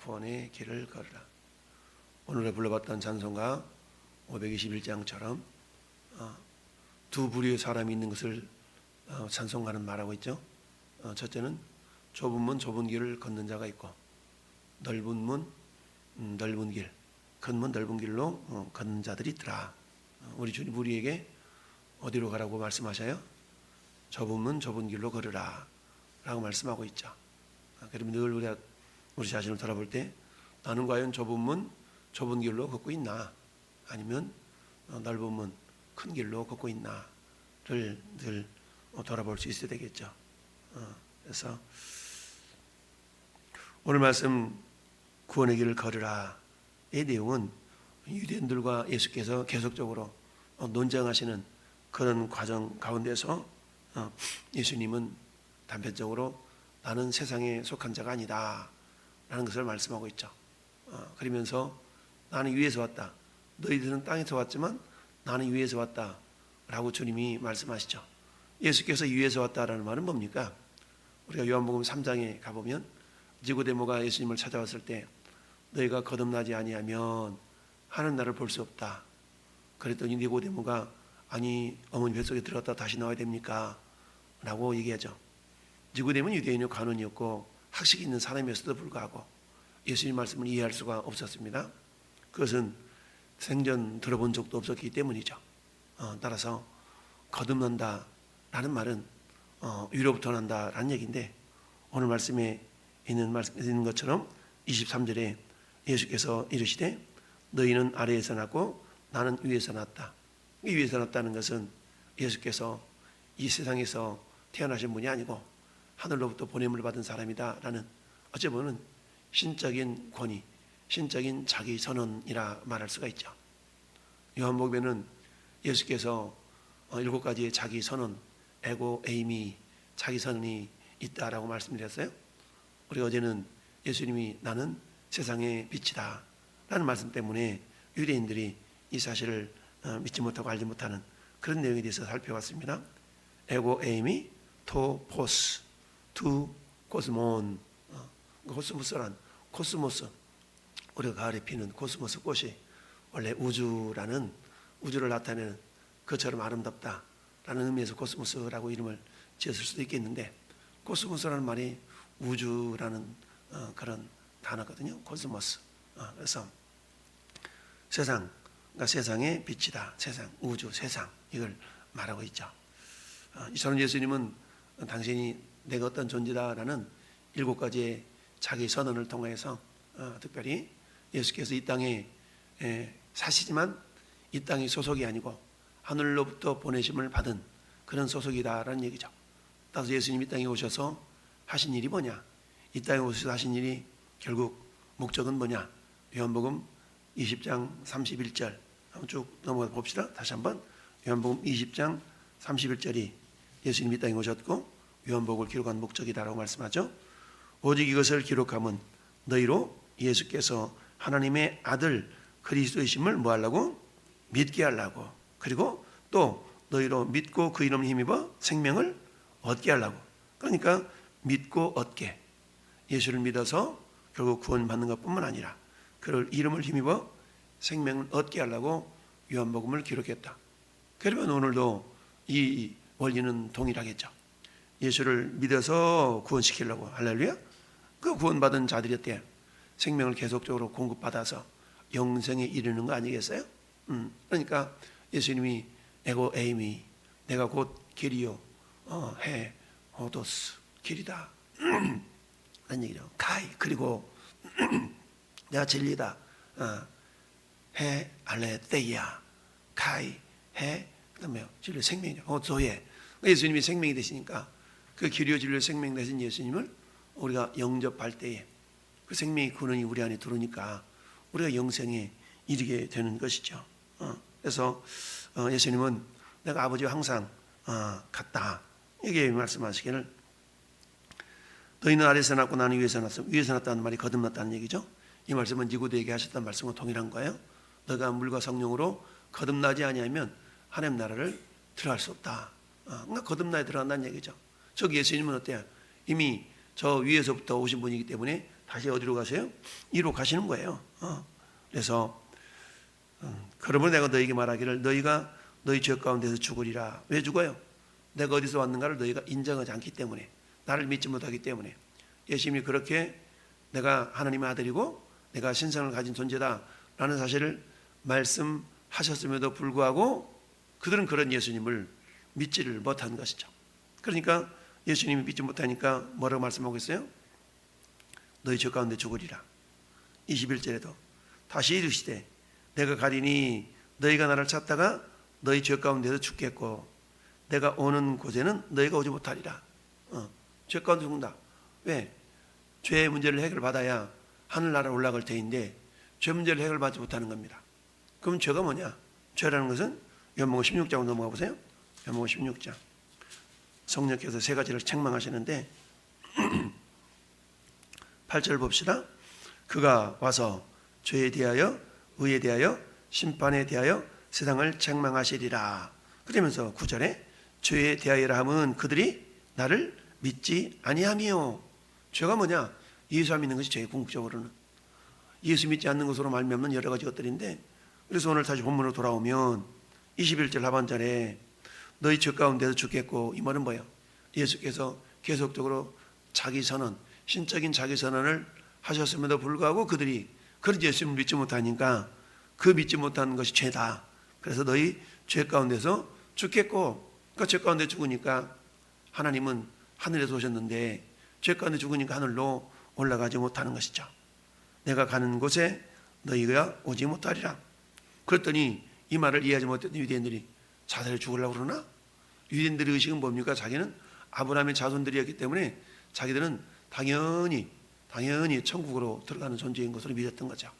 구원의 길을 걸으라. 오늘 불러봤던 찬송가 521장처럼 두 부류의 사람이 있는 것을 찬송가는 말하고 있죠. 첫째는 좁은 문 좁은 길을 걷는 자가 있고, 넓은 문 넓은 길, 큰 문 넓은 길로 걷는 자들이 있더라. 우리 주님 우리에게 어디로 가라고 말씀하셔요? 좁은 문 좁은 길로 걸으라 라고 말씀하고 있죠. 그러면 늘 우리가 우리 자신을 돌아볼 때 나는 과연 좁은 문 좁은 길로 걷고 있나, 아니면 넓은 문 큰 길로 걷고 있나를 늘 돌아볼 수 있어야 되겠죠. 그래서 오늘 말씀 구원의 길을 걸으라 의 내용은 유대인들과 예수께서 계속적으로 논쟁하시는 그런 과정 가운데서 예수님은 단편적으로 나는 세상에 속한 자가 아니다 라는 것을 말씀하고 있죠. 그러면서 나는 위에서 왔다, 너희들은 땅에서 왔지만 나는 위에서 왔다 라고 주님이 말씀하시죠. 예수께서 위에서 왔다라는 말은 뭡니까? 우리가 요한복음 3장에 가보면 니고데모가 예수님을 찾아왔을 때 너희가 거듭나지 아니하면 하는 나를 볼 수 없다. 그랬더니 니고데모가 아니 어머니 뱃속에 들어갔다 다시 나와야 됩니까? 라고 얘기하죠. 니고데모는 유대인의 관원이었고 학식이 있는 사람이었음에도 불구하고 예수님 말씀을 이해할 수가 없었습니다. 그것은 생전 들어본 적도 없었기 때문이죠. 따라서 거듭난다 라는 말은 위로부터 난다 라는 얘기인데, 오늘 말씀에 있는 것처럼 23절에 예수께서 이르시되 너희는 아래에서 났고 나는 위에서 났다. 이 위에서 났다는 것은 예수께서 이 세상에서 태어나신 분이 아니고 하늘로부터 보냄을 받은 사람이다 라는, 어찌 보면 신적인 권위, 신적인 자기 선언이라 말할 수가 있죠. 요한복음에는 예수께서 7가지의 자기 선언, 에고, 에이미, 자기 선언이 있다라고 말씀드렸어요. 우리 어제는 예수님이 나는 세상의 빛이다 라는 말씀 때문에 유대인들이 이 사실을 믿지 못하고 알지 못하는 그런 내용에 대해서 살펴봤습니다. 에고, 에이미, 토, 포스, 투, 코스몬. 코스모스란 코스모스, 우리가 가을에 피는 코스모스 꽃이 원래 우주라는, 우주를 나타내는 그처럼 아름답다라는 의미에서 코스모스라고 이름을 지었을 수도 있겠는데, 코스모스라는 말이 우주라는 그런 단어거든요. 코스모스. 그래서 세상, 그러니까 세상의 빛이다. 세상, 우주, 세상, 이걸 말하고 있죠. 저는 예수님은 당신이 내가 어떤 존재다라는 7가지의 자기 선언을 통해서 특별히 예수께서 이 땅에 사시지만 이 땅이 소속이 아니고 하늘로부터 보내심을 받은 그런 소속이다라는 얘기죠. 따라서 예수님이 이 땅에 오셔서 하신 일이 뭐냐, 이 땅에 오셔서 하신 일이 결국 목적은 뭐냐, 요한복음 20장 31절 한번 쭉 넘어가 봅시다. 다시 한번 요한복음 20장 31절이 예수님이 이 땅에 오셨고 요한복음을 기록한 목적이다라고 말씀하죠. 오직 이것을 기록함은 너희로 예수께서 하나님의 아들 그리스도이심을 뭐 하려고? 믿게 하려고. 그리고 또 너희로 믿고 그 이름을 힘입어 생명을 얻게 하려고. 그러니까 믿고 얻게, 예수를 믿어서 결국 구원받는 것뿐만 아니라 그를 이름을 힘입어 생명을 얻게 하려고 요한복음을 기록했다. 그러면 오늘도 이 원리는 동일하겠죠. 예수를 믿어서 구원시키려고, 할렐루야, 그 구원받은 자들이 어때요? 생명을 계속적으로 공급받아서 영생에 이르는 거 아니겠어요? 그러니까 예수님이 에고 에이미, 내가 곧 길이요 해 오도스, 길이다 라는 얘기죠. 가이, 그리고 내가 진리다. 해 알레테이아, 가이, 해, 그다음에 진리, 생명이죠. 조예. 예수님이 생명이 되시니까 그 길이요 진리요 생명 되신 예수님을 우리가 영접할 때에 그 생명의 근원이 우리 안에 들어오니까 우리가 영생에 이르게 되는 것이죠. 그래서 예수님은 내가 아버지와 항상 같다 이게 말씀하시기를, 너희는 아래에서 났고 나는 위에서 났어. 위에서 났다는 말이 거듭났다는 얘기죠. 이 말씀은 니고데에게 하셨던 말씀과 동일한 거예요. 너가 물과 성령으로 거듭나지 아니하면 하나님 나라를 들어갈 수 없다. 그러니까 거듭나야 들어간다는 얘기죠. 저 예수님은 어때요? 이미 저 위에서부터 오신 분이기 때문에 다시 어디로 가세요? 이로 가시는 거예요. 그래서 그러므로 내가 너희에게 말하기를 너희가 너희 죄 가운데서 죽으리라. 왜 죽어요? 내가 어디서 왔는가를 너희가 인정하지 않기 때문에, 나를 믿지 못하기 때문에. 예수님이 그렇게 내가 하나님의 아들이고 내가 신성을 가진 존재다라는 사실을 말씀하셨음에도 불구하고 그들은 그런 예수님을 믿지를 못한 것이죠. 그러니까 예수님이 믿지 못하니까 뭐라고 말씀하고 있어요? 너희 죄 가운데 죽으리라. 21절에도 다시 이르시되 내가 가리니 너희가 나를 찾다가 너희 죄 가운데서 죽겠고 내가 오는 곳에는 너희가 오지 못하리라. 죄 가운데 죽는다. 왜? 죄의 문제를 해결받아야 하늘나라 올라갈 테인데 죄 문제를 해결받지 못하는 겁니다. 그럼 죄가 뭐냐? 죄라는 것은 요한복음 16장으로 넘어가 보세요. 요한복음 16장. 성령께서 세 가지를 책망하시는데 8절 봅시다. 그가 와서 죄에 대하여 의에 대하여 심판에 대하여 세상을 책망하시리라. 그러면서 9절에 죄에 대하여라 함은 그들이 나를 믿지 아니함이요. 죄가 뭐냐? 예수 안 믿는 것이 죄의 궁극적으로는. 예수 믿지 않는 것으로 말미암는 여러 가지 것들인데, 그래서 오늘 다시 본문으로 돌아오면 21절 하반절에 너희 죄 가운데서 죽겠고, 이 말은 뭐예요? 예수께서 계속적으로 자기 선언, 신적인 자기 선언을 하셨음에도 불구하고 그들이 그런 예수님을 믿지 못하니까 그 믿지 못하는 것이 죄다. 그래서 너희 죄 가운데서 죽겠고, 그러니까 죄 가운데 죽으니까 하나님은 하늘에서 오셨는데 죄 가운데 죽으니까 하늘로 올라가지 못하는 것이죠. 내가 가는 곳에 너희가 오지 못하리라. 그랬더니 이 말을 이해하지 못했던 유대인들이 자살해 죽으려고 그러나? 유대인들의 의식은 뭡니까? 자기는 아브라함의 자손들이었기 때문에 자기들은 당연히 천국으로 들어가는 존재인 것으로 믿었던 거죠.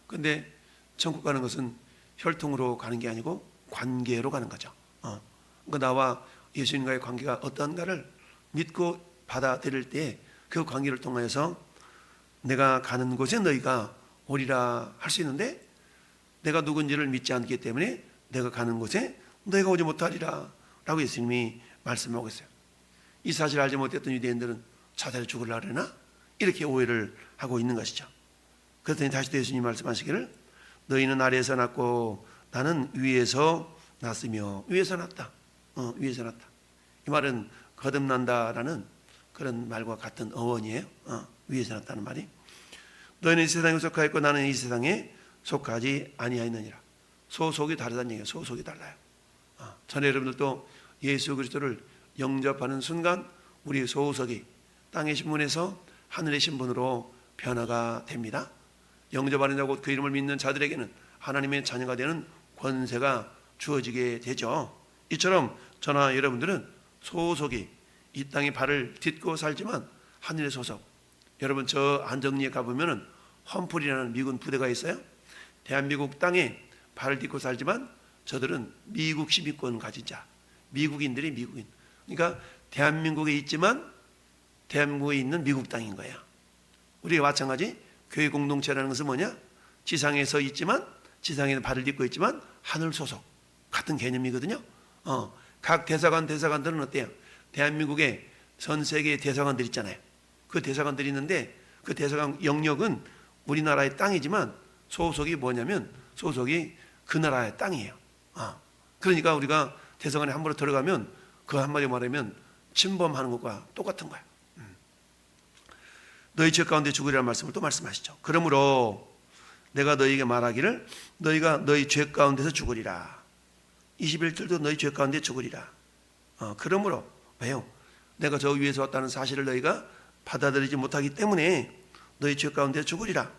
근데 천국 가는 것은 혈통으로 가는 게 아니고 관계로 가는 거죠. 그러니까 나와 예수님과의 관계가 어떠한가를 믿고 받아들일 때 그 관계를 통해서 내가 가는 곳에 너희가 오리라 할 수 있는데, 내가 누군지를 믿지 않기 때문에 내가 가는 곳에 너희가 오지 못하리라 라고 예수님이 말씀하고 있어요. 이 사실을 알지 못했던 유대인들은 자살해 죽으려고 그러나? 이렇게 오해를 하고 있는 것이죠. 그랬더니 다시 또 예수님이 말씀하시기를 너희는 아래에서 났고 나는 위에서 났으며. 위에서 났다. 위에서 났다. 이 말은 거듭난다라는 그런 말과 같은 어원이에요. 위에서 났다는 말이. 너희는 이 세상에 속하였고 나는 이 세상에 속하지 아니하였느니라. 소속이 다르다는 얘기예요. 소속이 달라요. 전에 여러분들도 예수 그리스도를 영접하는 순간 우리 소속이 땅의 신분에서 하늘의 신분으로 변화가 됩니다. 영접하는 자고 그 이름을 믿는 자들에게는 하나님의 자녀가 되는 권세가 주어지게 되죠. 이처럼 저나 여러분들은 소속이 이 땅에 발을 딛고 살지만 하늘의 소속. 여러분 저 안정리에 가보면 험플이라는 미군 부대가 있어요. 대한민국 땅에 발을 딛고 살지만 저들은 미국 시민권 가진 자, 미국인들이 미국인. 그러니까 대한민국에 있지만 대한민국에 있는 미국 땅인 거예요. 우리가 마찬가지 교회 공동체라는 것은 뭐냐? 지상에서 있지만 지상에 발을 딛고 있지만 하늘 소속 같은 개념이거든요. 각 대사관들은 어때요? 대한민국에 전 세계의 대사관들 있잖아요. 그 대사관들이 있는데 그 대사관 영역은 우리나라의 땅이지만 소속이 뭐냐면 소속이 그 나라의 땅이에요. 그러니까 우리가 대사관에 함부로 들어가면 그 한마디로 말하면 침범하는 것과 똑같은 거예요. 너희 죄 가운데 죽으리라는 말씀을 또 말씀하시죠. 그러므로 내가 너희에게 말하기를 너희가 너희 죄 가운데서 죽으리라. 21절도 너희 죄 가운데 죽으리라. 그러므로 왜요? 내가 저 위에서 왔다는 사실을 너희가 받아들이지 못하기 때문에 너희 죄 가운데 죽으리라.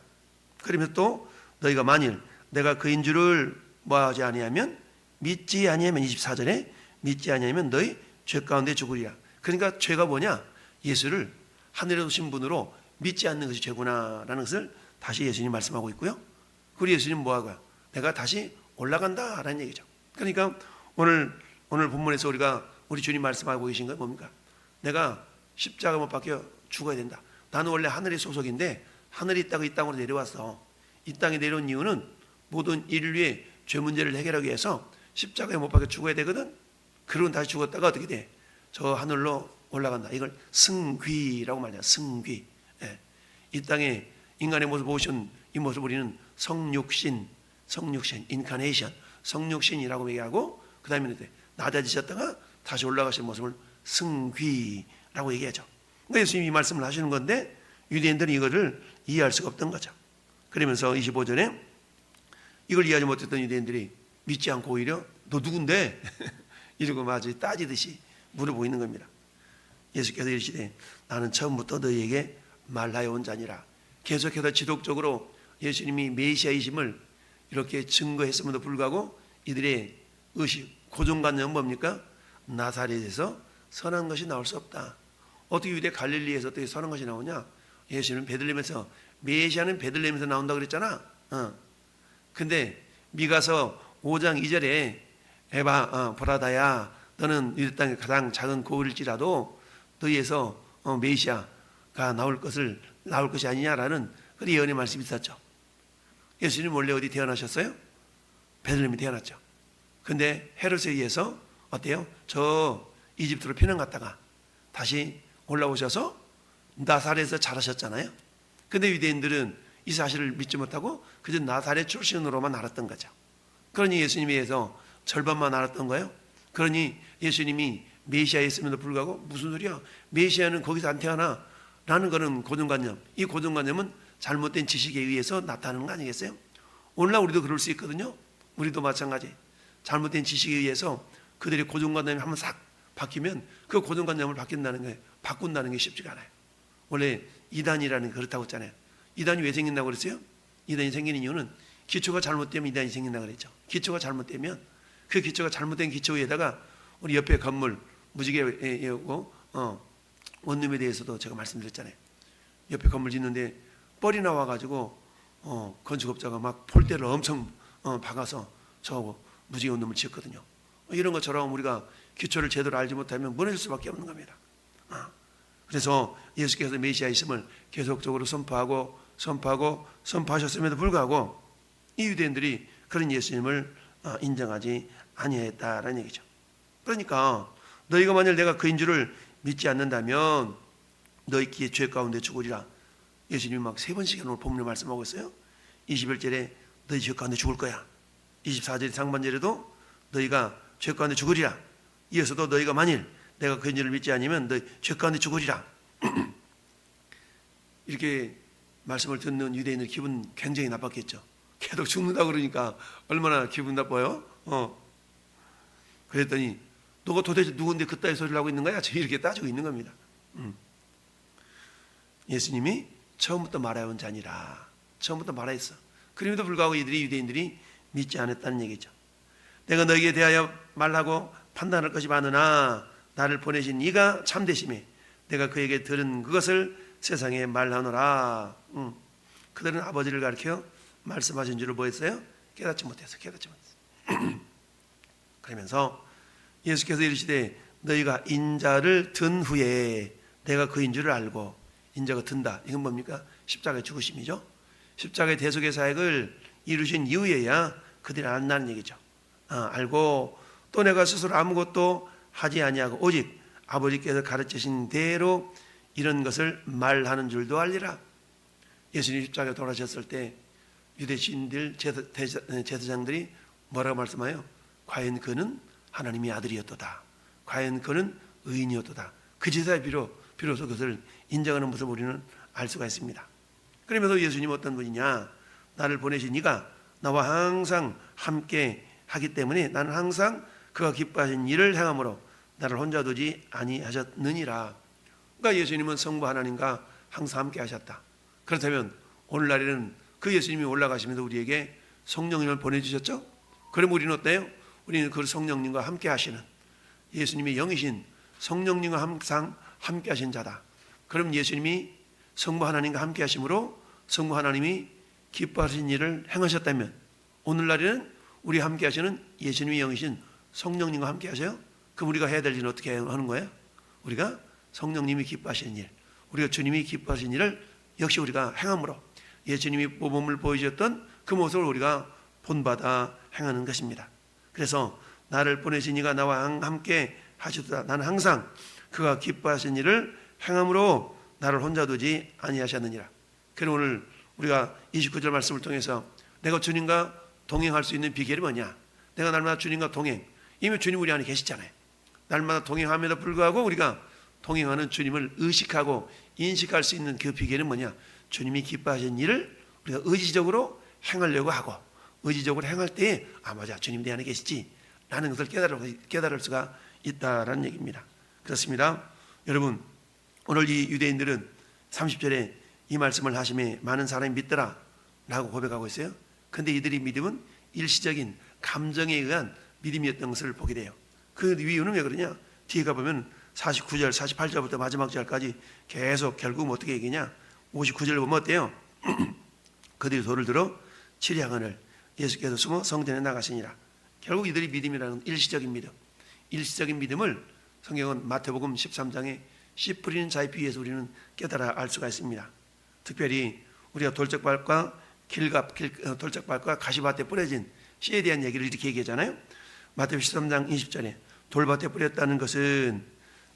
그러면서 또 너희가 만일 내가 그인 줄을 뭐하지 아니하면 믿지 아니하면 24절에 믿지 아니하면 너희 죄 가운데 죽으리라. 그러니까 죄가 뭐냐? 예수를 하늘에 오신 분으로 믿지 않는 것이 죄구나라는 것을 다시 예수님이 말씀하고 있고요. 그리고 예수님은 뭐하고요? 내가 다시 올라간다라는 얘기죠. 그러니까 오늘 본문에서 우리 주님 말씀하고 계신 건 뭡니까? 내가 십자가 못 박혀 죽어야 된다. 나는 원래 하늘의 소속인데 하늘이 있다고 이 땅으로 내려왔어. 이 땅에 내려온 이유는 모든 인류의 죄 문제를 해결하기 위해서 십자가에 못 박혀 죽어야 되거든. 그러고 다시 죽었다가 어떻게 돼? 저 하늘로 올라간다. 이걸 승귀라고 말해요. 승귀. 이 땅에 인간의 모습 보신 이 모습을 우리는 성육신, 인카네이션, 성육신이라고 얘기하고, 그 다음에 낮아지셨다가 다시 올라가신 모습을 승귀라고 얘기하죠. 그러니까 예수님이 이 말씀을 하시는 건데 유대인들은 이거를 이해할 수가 없던 거죠. 그러면서 25절에 이걸 이해하지 못했던 유대인들이 믿지 않고 오히려 너 누군데? 이러고 마치 따지듯이 물어보이는 겁니다. 예수께서 이르시되 나는 처음부터 너희에게 말하여 온 자니라. 계속해서 지속적으로 예수님이 메시아이심을 이렇게 증거했음에도 불구하고 이들의 의식, 고정관념은 뭡니까? 나사렛에서 선한 것이 나올 수 없다. 어떻게 유대 갈릴리에서 어떻게 선한 것이 나오냐? 예수는 베들레헴에서, 메시아는 베들레헴에서 나온다 그랬잖아. 근데 미가서 5장 2절에 에바 보라다야 너는 유대 땅의 가장 작은 고을일지라도 너희에서 메시아가 나올 것이 아니냐라는 그런 예언의 말씀이 있었죠. 예수님 원래 어디 태어나셨어요? 베들레헴에 태어났죠. 근데 헤롯에 의해서 어때요? 저 이집트로 피난 갔다가 다시 올라오셔서 나사렛에서 자라셨잖아요. 근데 유대인들은 이 사실을 믿지 못하고 그저 나사렛 출신으로만 알았던 거죠. 그러니 예수님에 의해서 절반만 알았던 거예요. 그러니 예수님이 메시아였음에도 불구하고 무슨 소리야? 메시아는 거기서 안 태어나 라는 것은 고정관념. 이 고정관념은 잘못된 지식에 의해서 나타나는 거 아니겠어요? 오늘날 우리도 그럴 수 있거든요. 우리도 마찬가지. 잘못된 지식에 의해서 그들의 고정관념이 한번 싹 바뀌면 그 고정관념을 바꾼다는 게 쉽지가 않아요. 원래 이단이라는 게 그렇다고 했잖아요. 이단이 왜 생긴다고 그랬어요? 이단이 생기는 이유는 기초가 잘못되면 이단이 생긴다고 그랬죠. 기초가 잘못되면 그 기초가 잘못된 기초 위에다가 우리 옆에 건물 무지개고 원룸에 대해서도 제가 말씀드렸잖아요. 옆에 건물 짓는데 뻘이 나와가지고 건축업자가 막 폴대를 엄청 박아서 저 무지개 원룸을 지었거든요. 이런 것처럼 우리가 기초를 제대로 알지 못하면 무너질 수밖에 없는 겁니다. 그래서 예수께서 메시아이심을 계속적으로 선포하셨음에도 불구하고 이 유대인들이 그런 예수님을 인정하지 아니했다라는 얘기죠. 그러니까 너희가 만일 내가 그인 줄을 믿지 않는다면 너희 기에 죄 가운데 죽으리라. 예수님이 막 3번씩이나 오늘 본문에 말씀하고 있어요. 21절에 너희 죄 가운데 죽을 거야. 24절 상반절에도 너희가 죄 가운데 죽으리라. 이어서도 너희가 만일 내가 그인 줄을 믿지 않으면 너희 죄 가운데 죽으리라. 이렇게 말씀을 듣는 유대인들 기분 굉장히 나빴겠죠. 계속 죽는다 그러니까 얼마나 기분 나빠요? 그랬더니 너가 도대체 누군데 그따위 소리를 하고 있는 거야? 이렇게 따지고 있는 겁니다. 예수님이 처음부터 말해온 자니라. 처음부터 말했어. 그럼에도 불구하고 유대인들이 믿지 않았다는 얘기죠. 내가 너에게 대하여 말하고 판단할 것이 많으나 나를 보내신 이가 참되심에 내가 그에게 들은 그것을 세상에 말하노라. 그들은 아버지를 가리켜 말씀하신 줄을 뭐했어요? 깨닫지 못했어. 그러면서 예수께서 이르시되 너희가 인자를 든 후에 내가 그인 줄을 알고, 인자가 든다. 이건 뭡니까? 십자가의 죽으심이죠. 십자가의 대속의 사역을 이루신 이후에야 그들이 안다는 얘기죠. 알고 또 내가 스스로 아무것도 하지 아니하고 오직 아버지께서 가르치신 대로 이런 것을 말하는 줄도 알리라. 예수님 십자가에 돌아가셨을 때 유대 시인들 제사장들이 뭐라고 말씀해요? 과연 그는 하나님의 아들이었도다. 과연 그는 의인이었도다. 그 제사에 비로소 그것을 인정하는 모습을 우리는 알 수가 있습니다. 그러면서 예수님 어떤 분이냐? 나를 보내신 이가 나와 항상 함께 하기 때문에 나는 항상 그가 기뻐하신 일을 행함으로 나를 혼자 두지 아니하셨느니라. 그러니까 예수님은 성부 하나님과 항상 함께 하셨다. 그렇다면 오늘날에는 그 예수님이 올라가시면서 우리에게 성령님을 보내주셨죠? 그럼 우리는 어때요? 우리는 그 성령님과 함께 하시는 예수님의 영이신 성령님과 항상 함께 하신 자다. 그럼 예수님이 성부 하나님과 함께 하심으로 성부 하나님이 기뻐하신 일을 행하셨다면 오늘날에는 우리 함께 하시는 예수님의 영이신 성령님과 함께 하세요? 그럼 우리가 해야 될 일은 어떻게 하는 거예요? 우리가 성령님이 기뻐하시는 일, 우리가 주님이 기뻐하시는 일을 역시 우리가 행함으로 예수님이 모범을 보여주셨던 그 모습을 우리가 본받아 행하는 것입니다. 그래서 나를 보내신 이가 나와 함께 하시도다. 나는 항상 그가 기뻐하신 일을 행함으로 나를 혼자 두지 아니하셨느니라. 그럼 오늘 우리가 29절 말씀을 통해서 내가 주님과 동행할 수 있는 비결이 뭐냐? 내가 날마다 주님과 동행. 이미 주님 우리 안에 계시잖아요. 날마다 동행함에도 불구하고 우리가 동행하는 주님을 의식하고 인식할 수 있는 그 비결은 뭐냐? 주님이 기뻐하신 일을 우리가 의지적으로 행하려고 하고, 의지적으로 행할 때에 맞아, 주님 내 안에 계시지 라는 것을 깨달을 수가 있다라는 얘기입니다. 그렇습니다. 여러분, 오늘 이 유대인들은 30절에 이 말씀을 하심에 많은 사람이 믿더라 라고 고백하고 있어요. 근데 이들이 믿음은 일시적인 감정에 의한 믿음이었던 것을 보게 돼요. 그 이유는 왜 그러냐? 뒤에 가보면 49절, 48절부터 마지막 절까지 계속 결국 어떻게 얘기냐? 59절 보면 어때요? 그들이 돌을 들어 치리하거늘 예수께서 숨어 성전에 나가시니라. 결국 이들이 믿음이라는 일시적인 믿음, 일시적인 믿음을 성경은 마태복음 13장에 씨 뿌리는 자의 비유에서 우리는 깨달아 알 수가 있습니다. 특별히 우리가 돌짝밭과 돌짝밭과 가시밭에 뿌려진 씨에 대한 얘기를 이렇게 얘기하잖아요. 마태복음 13장 20절에 돌밭에 뿌렸다는 것은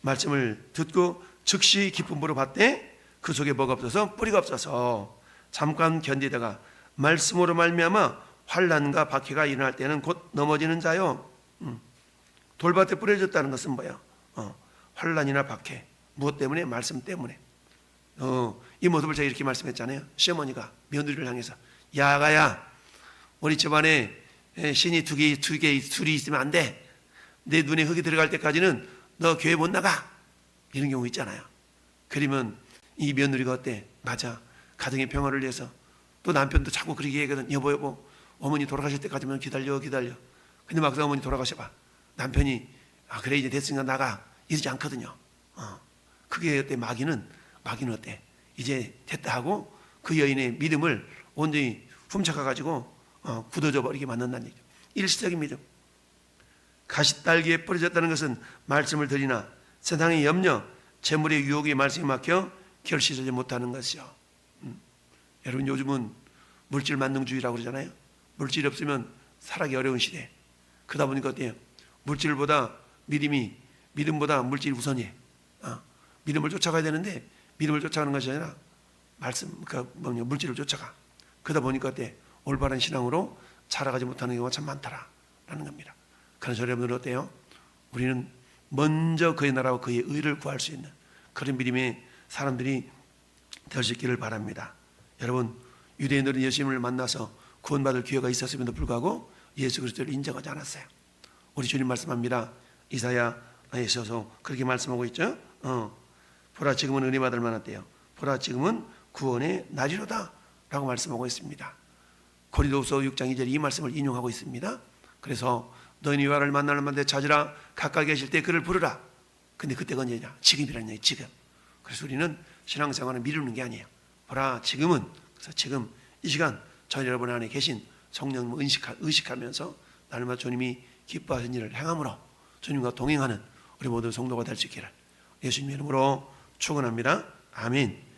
말씀을 듣고 즉시 기쁜 보러 봤대. 그 속에 뭐가 없어서 뿌리가 없어서 잠깐 견디다가 말씀으로 말미암아 환난과 박해가 일어날 때는 곧 넘어지는 자요. 돌밭에 뿌려졌다는 것은 뭐야? 환난이나 박해. 무엇 때문에? 말씀 때문에. 이 모습을 제가 이렇게 말씀했잖아요. 시어머니가 며느리를 향해서 야가야, 우리 집안에 신이 둘이 있으면 안 돼. 내 눈에 흙이 들어갈 때까지는 너 교회 못 나가. 이런 경우 있잖아요. 그러면 이 며느리가 어때? 맞아, 가정의 평화를 위해서. 또 남편도 자꾸 그렇게 얘기하거든. 여보 어머니 돌아가실 때까지만 기다려. 근데 막상 어머니 돌아가셔봐, 남편이 그래 이제 됐으니까 나가 이러지 않거든요. 그게 어때? 마귀는 어때? 이제 됐다 하고 그 여인의 믿음을 온전히 훔쳐가가지고 굳어져 버리게 만든다는 얘기죠. 일시적인 믿음. 가시딸기에 뿌려졌다는 것은 말씀을 들이나 세상의 염려, 재물의 유혹에 말씀이 막혀 결실하지 못하는 것이요. 여러분, 요즘은 물질 만능주의라고 그러잖아요. 물질이 없으면 살아가기 어려운 시대. 그러다 보니까 어때요? 물질보다 믿음보다 물질이 우선이에요. 믿음을 쫓아가야 되는데 믿음을 쫓아가는 것이 아니라 물질을 쫓아가. 그러다 보니까 어때? 올바른 신앙으로 자라가지 못하는 경우가 참 많다라는 겁니다. 그래서 여러분들 어때요? 우리는 먼저 그의 나라와 그의 의를 구할 수 있는 그런 믿음의 사람들이 될 수 있기를 바랍니다. 여러분, 유대인들은 예수님을 만나서 구원받을 기회가 있었음에도 불구하고 예수 그리스도를 인정하지 않았어요. 우리 주님 말씀합니다. 이사야에 있어서 그렇게 말씀하고 있죠. 보라 지금은 은혜 받을 만하대요. 보라 지금은 구원의 날이로다 라고 말씀하고 있습니다. 고린도후서 6장 2절 이 말씀을 인용하고 있습니다. 그래서 너희는 여호와를 만날 만데 찾으라, 가까이 계실 때 그를 부르라. 근데 그때가 언제냐? 지금이라는 얘기. 지금. 그래서 우리는 신앙생활은 미루는 게 아니에요. 보라 지금은, 그래서 지금 이 시간 저 여러분 안에 계신 성령을 의식하면서 날마다 주님이 기뻐하신 일을 행함으로 주님과 동행하는 우리 모든 성도가 될 수 있기를 예수님의 이름으로 축원합니다. 아멘.